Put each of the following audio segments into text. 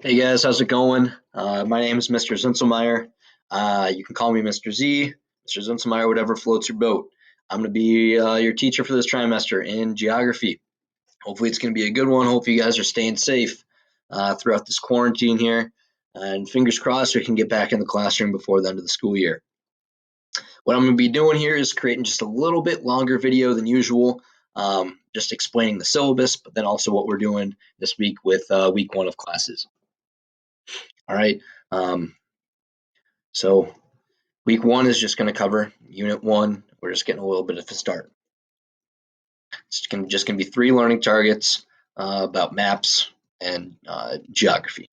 Hey guys, how's it going? My name is Mr. Zinselmeyer. You can call me Mr. Z, Mr. Zinselmeyer, whatever floats your boat. I'm going to be your teacher for this trimester in geography. Hopefully, it's going to be a good one. Hope you guys are staying safe throughout this quarantine here. And fingers crossed we can get back in the classroom before the end of the school year. What I'm going to be doing here is creating just a little bit longer video than usual, just explaining the syllabus, but then also what we're doing this week with week one of classes. All right. So week one is just going to cover unit one. We're just getting a little bit of a start. It's just going to be 3 learning targets about maps and geography.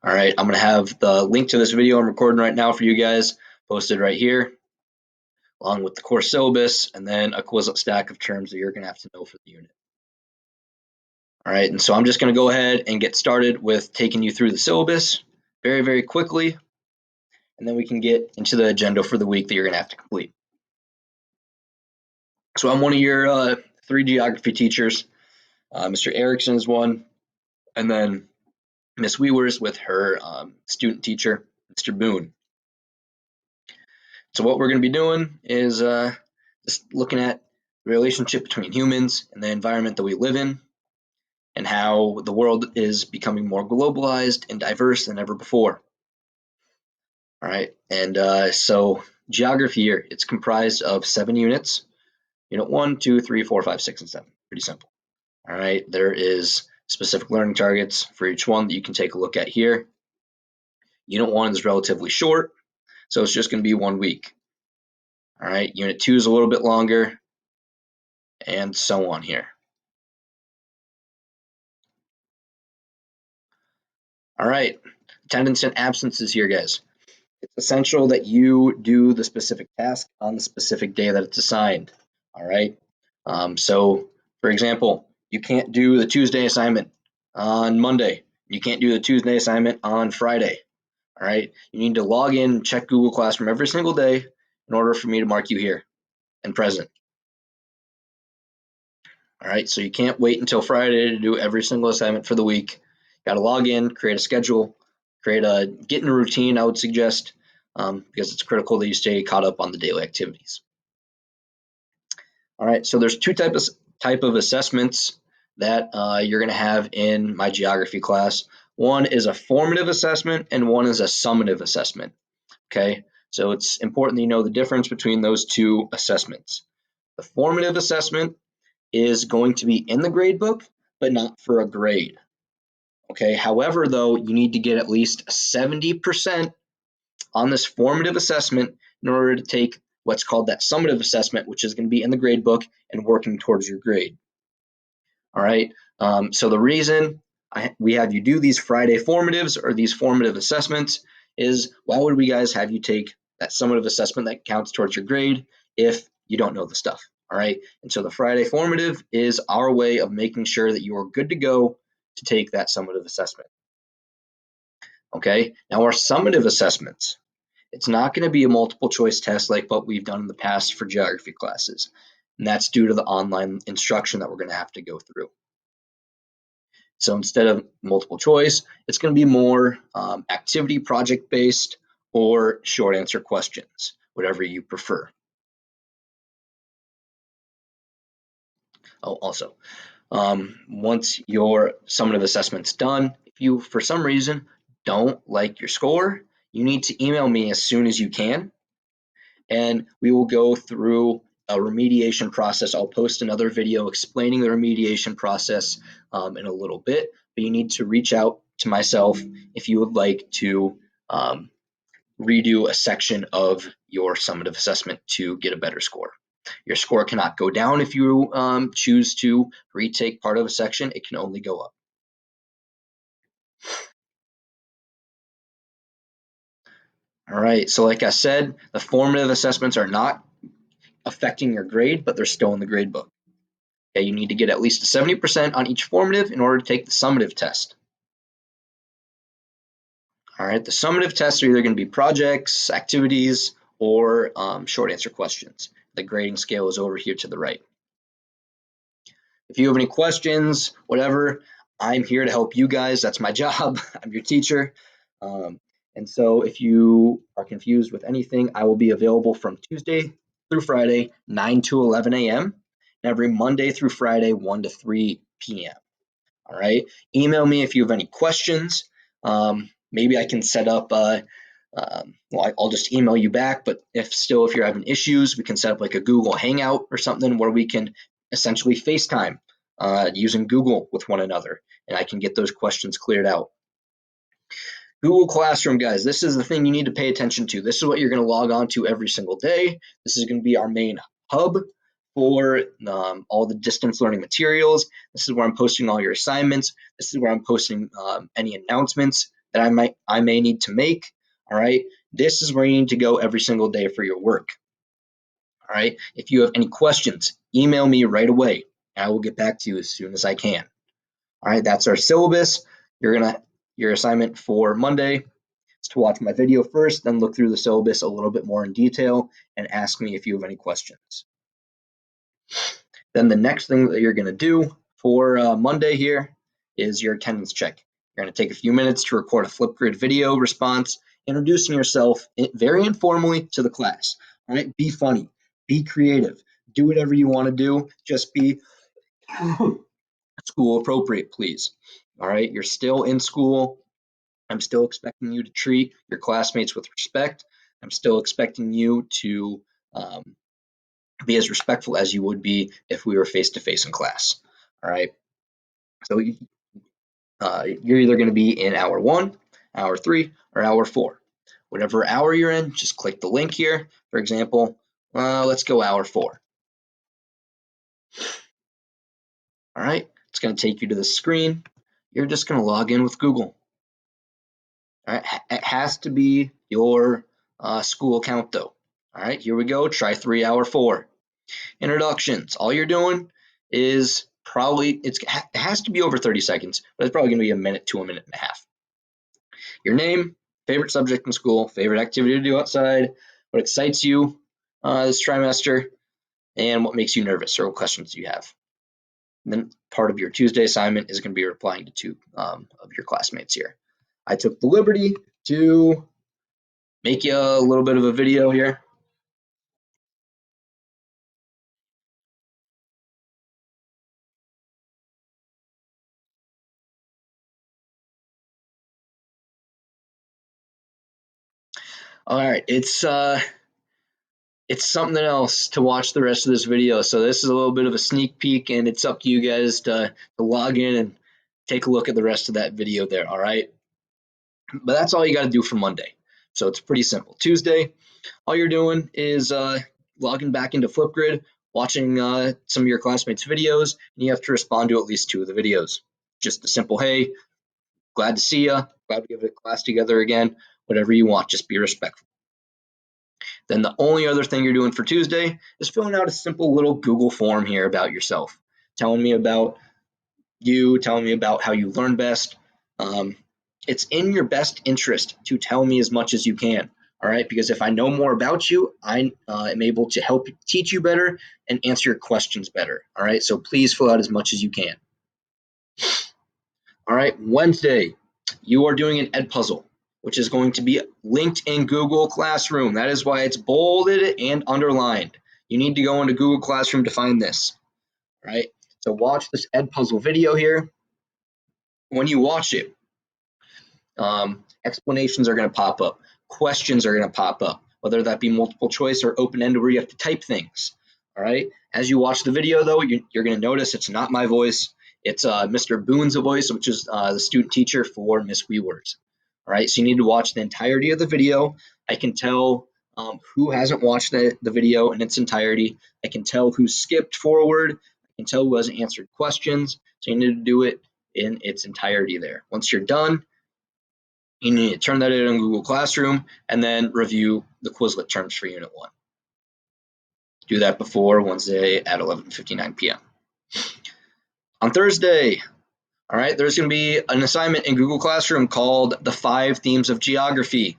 All right, I'm going to have the link to this video I'm recording right now for you guys posted right here, along with the course syllabus and then a Quizlet stack of terms that you're going to have to know for the unit. All right, and so I'm just going to go ahead and get started with taking you through the syllabus very, very quickly, and then we can get into the agenda for the week that you're going to have to complete. So I'm one of your 3 geography teachers. Mr. Erickson is one, and then Miss Weavers with her student teacher, Mr. Boone. So what we're going to be doing is just looking at the relationship between humans and the environment that we live in, and how the world is becoming more globalized and diverse than ever before. All right, and so geography here, it's comprised of 7 units. Unit 1, 2, 3, 4, 5, 6, and 7. Pretty simple. All right, there is specific learning targets for each one that you can take a look at here. Unit 1 is relatively short, so it's just going to be 1 week. All right, Unit 2 is a little bit longer, and so on here. All right, attendance and absences here, guys. It's essential that you do the specific task on the specific day that it's assigned. All right, so for example, you can't do the Tuesday assignment on Monday. You can't do the Tuesday assignment on Friday. All right, you need to log in and check Google Classroom every single day in order for me to mark you here and present. All right, so you can't wait until Friday to do every single assignment for the week. Got to log in, create a schedule, get in a routine, I would suggest, because it's critical that you stay caught up on the daily activities. All right, so there's 2 type of assessments that you're going to have in my geography class. One is a formative assessment and one is a summative assessment. Okay, so it's important that you know the difference between those 2 assessments. The formative assessment is going to be in the grade book, but not for a grade. Okay, however, though, you need to get at least 70% on this formative assessment in order to take what's called that summative assessment, which is going to be in the grade book and working towards your grade. All right, so the reason we have you do these Friday formatives or these formative assessments is, why would we guys have you take that summative assessment that counts towards your grade if you don't know the stuff? All right, and so the Friday formative is our way of making sure that you are good to go to take that summative assessment. Okay, now our summative assessments, it's not going to be a multiple choice test like what we've done in the past for geography classes, and that's due to the online instruction that we're going to have to go through. So instead of multiple choice, it's going to be more activity project based or short answer questions, whatever you prefer. Oh, also, once your summative assessment's done, if you, for some reason, don't like your score, you need to email me as soon as you can, and we will go through a remediation process. I'll post another video explaining the remediation process in a little bit, but you need to reach out to myself if you would like to redo a section of your summative assessment to get a better score. Your score cannot go down if you choose to retake part of a section. It can only go up. All right, so like I said, the formative assessments are not affecting your grade, but they're still in the grade book. Okay, you need to get at least 70% on each formative in order to take the summative test. All right, the summative tests are either going to be projects, activities, or short answer questions. The grading scale is over here to the right. If you have any questions, whatever, I'm here to help you guys. That's my job. I'm your teacher. And so if you are confused with anything, I will be available from Tuesday through Friday, 9 to 11 a.m., and every Monday through Friday, 1 to 3 p.m. All right. Email me if you have any questions. Maybe I can set up, well, I'll just email you back, but if you're having issues, we can set up like a Google Hangout or something where we can essentially FaceTime using Google with one another, and I can get those questions cleared out. Google Classroom, guys, this is the thing you need to pay attention to. This is what you're going to log on to every single day. This is going to be our main hub for all the distance learning materials. This is where I'm posting all your assignments. This is where I'm posting any announcements that I may need to make. All right. This is where you need to go every single day for your work. All right. If you have any questions, email me right away. I will get back to you as soon as I can. All right. That's our syllabus. Your assignment for Monday is to watch my video first, then look through the syllabus a little bit more in detail and ask me if you have any questions. Then the next thing that you're going to do for Monday here is your attendance check. You're going to take a few minutes to record a Flipgrid video response, introducing yourself very informally to the class. All right, be funny, be creative, do whatever you want to do. Just be school appropriate, please. All right, you're still in school. I'm still expecting you to treat your classmates with respect. I'm still expecting you to be as respectful as you would be if we were face-to-face in class. All right. So you're either going to be in hour 1, hour 3, or hour 4. Whatever hour you're in, just click the link here. For example, let's go hour 4. All right. It's going to take you to the screen. You're just going to log in with Google. All right. It has to be your school account, though. All right. Here we go. Try 3 hour 4. Introductions. All you're doing is it has to be over 30 seconds, but it's probably going to be a minute to a minute and a half. Your name, favorite subject in school, favorite activity to do outside, what excites you this trimester, and what makes you nervous or what questions you have. And then part of your Tuesday assignment is going to be replying to 2 of your classmates here. I took the liberty to make you a little bit of a video here. All right, it's something else to watch the rest of this video. So this is a little bit of a sneak peek, and it's up to you guys to log in and take a look at the rest of that video there, all right? But that's all you got to do for Monday. So it's pretty simple. Tuesday, all you're doing is logging back into Flipgrid, watching some of your classmates' videos, and you have to respond to at least 2 of the videos. Just a simple, hey, glad to see you, glad we have a class together again, whatever you want, just be respectful. Then the only other thing you're doing for Tuesday is filling out a simple little Google form here about yourself, telling me about you, telling me about how you learn best. It's in your best interest to tell me as much as you can, all right? Because if I know more about you, I am able to help teach you better and answer your questions better, all right? So please fill out as much as you can. All right, Wednesday, you are doing an Ed puzzle, which is going to be linked in Google Classroom. That is why it's bolded and underlined. You need to go into Google Classroom to find this, right? So watch this Ed puzzle video here. When you watch it, explanations are going to pop up. Questions are going to pop up, whether that be multiple choice or open-ended where you have to type things, all right? As you watch the video, though, you're going to notice it's not my voice. It's Mr. Boone's voice, which is the student teacher for Miss Weworth. All right, so you need to watch the entirety of the video. I can tell who hasn't watched the video in its entirety. I can tell who skipped forward. I can tell who hasn't answered questions. So you need to do it in its entirety there. Once you're done, you need to turn that in Google Classroom and then review the Quizlet terms for Unit 1. Do that before Wednesday at 11:59 p.m. On Thursday, all right, there's going to be an assignment in Google Classroom called The 5 Themes of Geography.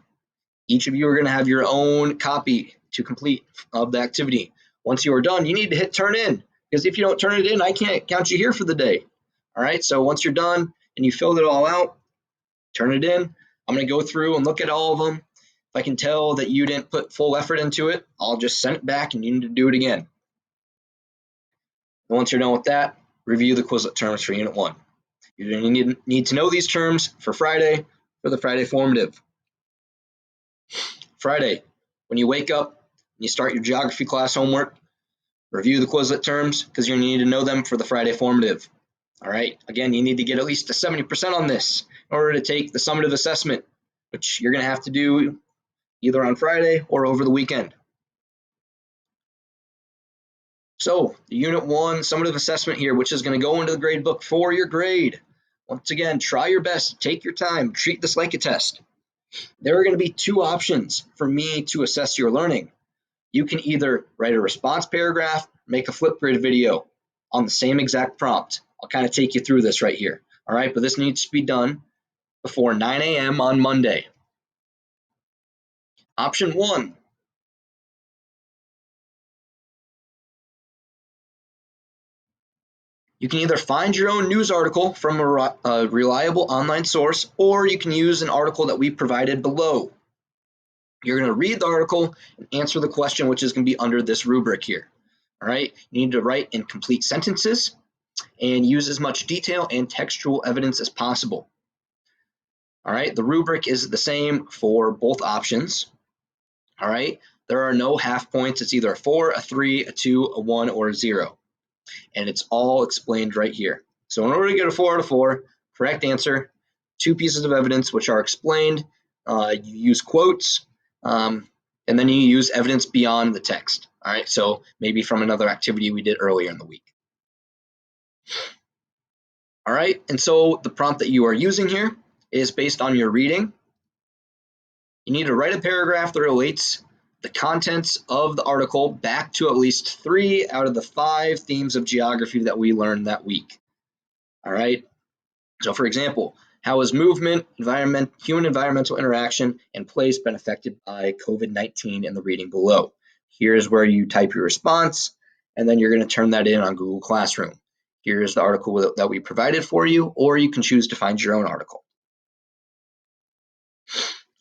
Each of you are going to have your own copy to complete of the activity. Once you are done, you need to hit turn in, because if you don't turn it in, I can't count you here for the day. All right, so once you're done and you filled it all out, turn it in. I'm going to go through and look at all of them. If I can tell that you didn't put full effort into it, I'll just send it back and you need to do it again. And once you're done with that, review the Quizlet terms for Unit 1. You're going to need to know these terms for Friday, for the Friday formative. Friday, when you wake up and you start your geography class homework, review the Quizlet terms because you're going to need to know them for the Friday formative. All right, again, you need to get at least a 70% on this in order to take the summative assessment, which you're going to have to do either on Friday or over the weekend. So the Unit 1 summative assessment here, which is going to go into the grade book for your grade. Once again, try your best, take your time, treat this like a test. There are going to be two options for me to assess your learning. You can either write a response paragraph, make a Flipgrid video on the same exact prompt. I'll kind of take you through this right here. All right, but this needs to be done before 9 a.m. on Monday. Option 1. You can either find your own news article from a reliable online source, or you can use an article that we provided below. You're going to read the article and answer the question, which is going to be under this rubric here. All right, you need to write in complete sentences and use as much detail and textual evidence as possible. All right, the rubric is the same for both options. All right, there are no half points. It's either a 4, a 3, a 2, a 1, or a 0. And it's all explained right here. So in order to get a 4 out of 4, correct answer, 2 pieces of evidence which are explained. You use quotes, and then you use evidence beyond the text. All right, so maybe from another activity we did earlier in the week. All right, and so the prompt that you are using here is based on your reading. You need to write a paragraph that relates the contents of the article back to at least 3 out of the 5 themes of geography that we learned that week. All right, so for example, how has movement, human environmental interaction, and place been affected by COVID-19 in the reading below? Here's where you type your response, and then you're going to turn that in on Google Classroom. Here's the article that we provided for you, or you can choose to find your own article.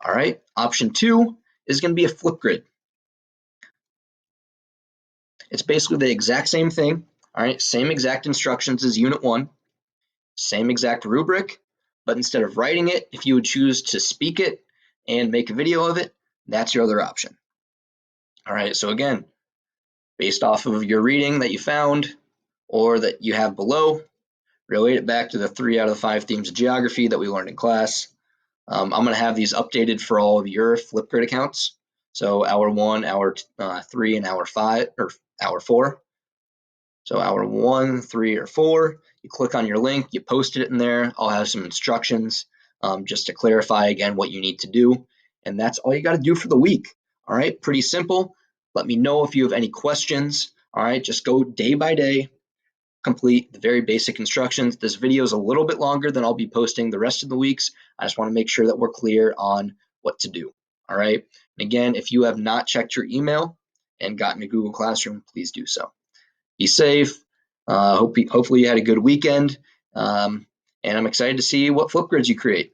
All right, option 2 is going to be a Flipgrid. It's basically the exact same thing, all right, same exact instructions as Unit 1, same exact rubric, but instead of writing it, if you would choose to speak it and make a video of it, that's your other option. All right, so again, based off of your reading that you found or that you have below, relate it back to the 3 out of the 5 themes of geography that we learned in class. I'm going to have these updated for all of your Flipgrid accounts. So hour 1, hour 3, and hour 5, or hour 4. So hour 1, 3, or 4, you click on your link, you post it in there. I'll have some instructions just to clarify again what you need to do. And that's all you got to do for the week. All right, pretty simple. Let me know if you have any questions. All right, just go day by day, complete the very basic instructions. This video is a little bit longer than I'll be posting the rest of the weeks. I just want to make sure that we're clear on what to do. All right, and again, if you have not checked your email and gotten to Google Classroom, please do so. Be safe. Hopefully you had a good weekend, and I'm excited to see what Flipgrids you create.